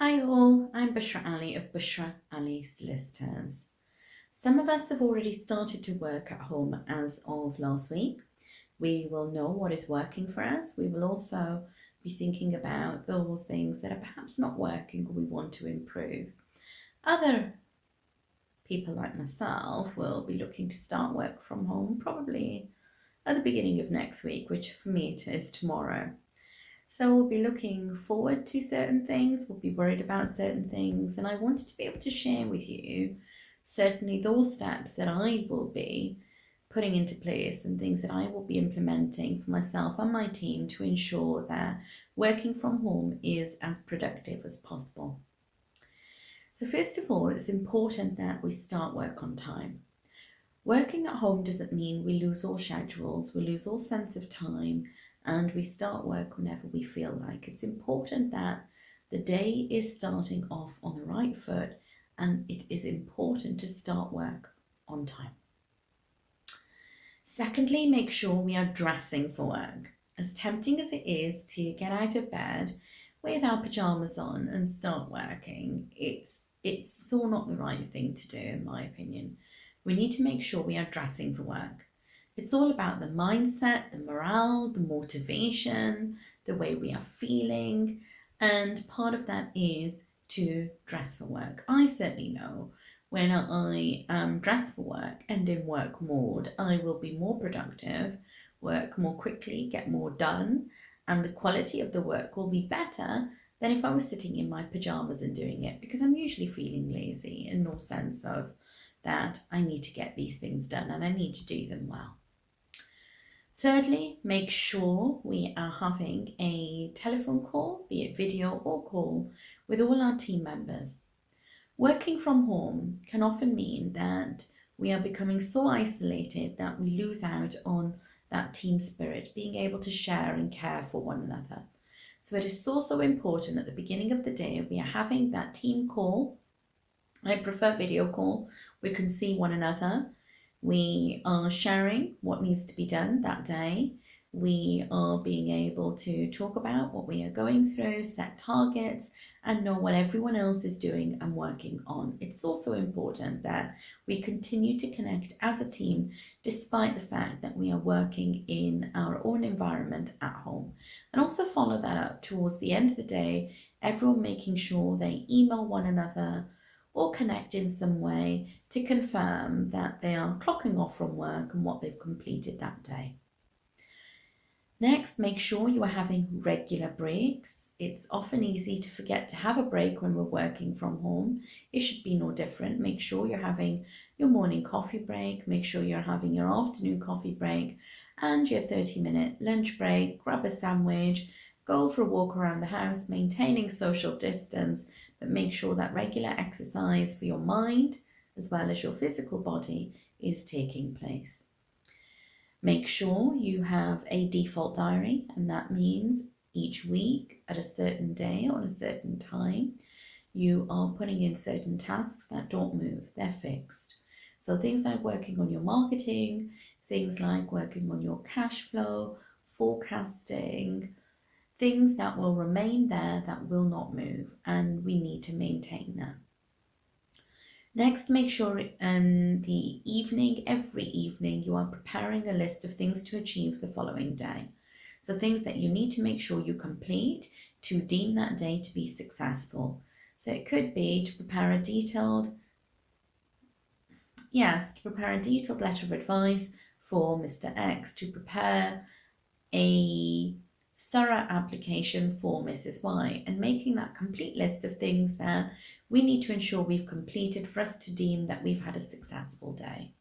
Hi all, I'm Bushra Ali of Bushra Ali Solicitors. Some of us have already started to work at home as of last week. We will know what is working for us. We will also be thinking about those things that are perhaps not working or we want to improve. Other people like myself will be looking to start work from home probably at the beginning of next week, which for me it is tomorrow. So we'll be looking forward to certain things, we'll be worried about certain things, and I wanted to be able to share with you certainly those steps that I will be putting into place and things that I will be implementing for myself and my team to ensure that working from home is as productive as possible. So first of all, it's important that we start work on time. Working at home doesn't mean we lose all schedules, we lose all sense of time, and we start work whenever we feel like. It's important that the day is starting off on the right foot, and it is important to start work on time. Secondly, make sure we are dressing for work. As tempting as it is to get out of bed with our pajamas on and start working, it's so not the right thing to do, in my opinion. We need to make sure we are dressing for work. It's all about the mindset, the morale, the motivation, the way we are feeling, and part of that is to dress for work. I certainly know when I am dressed for work and in work mode, I will be more productive, work more quickly, get more done, and the quality of the work will be better than if I was sitting in my pajamas and doing it, because I'm usually feeling lazy and no sense of that I need to get these things done and I need to do them well. Thirdly, make sure we are having a telephone call, be it video or call, with all our team members. Working from home can often mean that we are becoming so isolated that we lose out on that team spirit, being able to share and care for one another. So it is so important at the beginning of the day we are having that team call. I prefer video call. We can see one another. We are sharing what needs to be done that day. We are being able to talk about what we are going through, set targets, and know what everyone else is doing and working on. It's also important that we continue to connect as a team despite the fact that we are working in our own environment at home. And also follow that up towards the end of the day, everyone making sure they email one another or connect in some way to confirm that they are clocking off from work and what they've completed that day. Next, make sure you are having regular breaks. It's often easy to forget to have a break when we're working from home. It should be no different. Make sure you're having your morning coffee break, make sure you're having your afternoon coffee break and your 30-minute lunch break. Grab a sandwich, go for a walk around the house, maintaining social distance, but make sure that regular exercise for your mind as well as your physical body is taking place. Make sure you have a default diary, and that means each week at a certain day on a certain time, you are putting in certain tasks that don't move, they're fixed. So things like working on your marketing, things like working on your cash flow, forecasting, things that will remain there that will not move, and we need to maintain that. Next, make sure in the evening, every evening, you are preparing a list of things to achieve the following day. So things that you need to make sure you complete to deem that day to be successful. So it could be to prepare a detailed letter of advice for Mr. X, to prepare a thorough application for Mrs. Y, and making that complete list of things that we need to ensure we've completed for us to deem that we've had a successful day.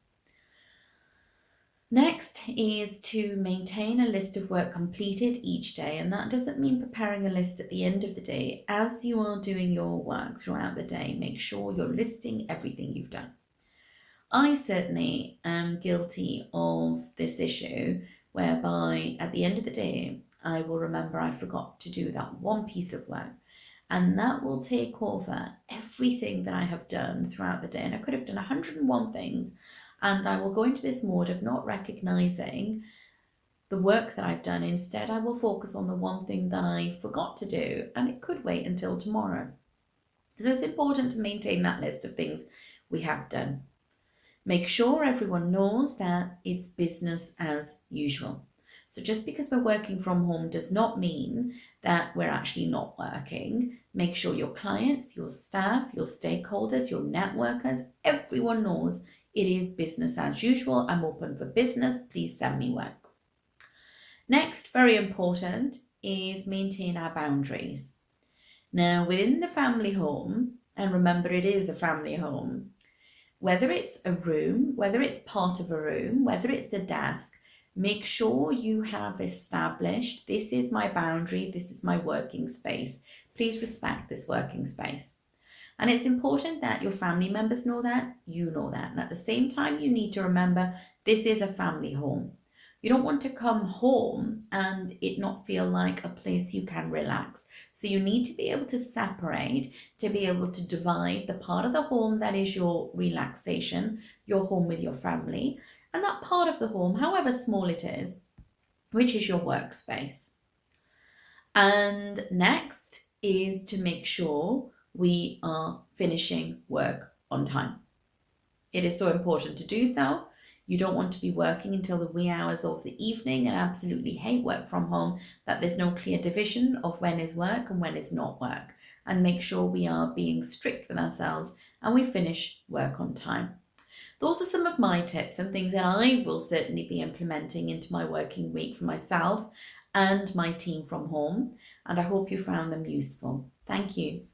Next is to maintain a list of work completed each day, and that doesn't mean preparing a list at the end of the day. As you are doing your work throughout the day, make sure you're listing everything you've done. I certainly am guilty of this issue, whereby at the end of the day, I will remember I forgot to do that one piece of work, and that will take over everything that I have done throughout the day. And I could have done 101 things, and I will go into this mode of not recognizing the work that I've done. Instead, I will focus on the one thing that I forgot to do, and it could wait until tomorrow. So it's important to maintain that list of things we have done. Make sure everyone knows that it's business as usual. So just because we're working from home does not mean that we're actually not working. Make sure your clients, your staff, your stakeholders, your networkers, everyone knows it is business as usual. I'm open for business. Please send me work. Next, very important, is maintain our boundaries. Now, within the family home, and remember it is a family home, whether it's a room, whether it's part of a room, whether it's a desk, make sure you have established this is my boundary, this is my working space. Please respect this working space. And it's important that your family members know that, you know that. And at the same time, you need to remember this is a family home. You don't want to come home and it not feel like a place you can relax. So you need to be able to separate, to be able to divide the part of the home that is your relaxation, your home with your family, and that part of the home, however small it is, which is your workspace. And next is to make sure we are finishing work on time. It is so important to do so. You don't want to be working until the wee hours of the evening and absolutely hate work from home, that there's no clear division of when is work and when is not work. And make sure we are being strict with ourselves and we finish work on time. Those are some of my tips and things that I will certainly be implementing into my working week for myself and my team from home. And I hope you found them useful. Thank you.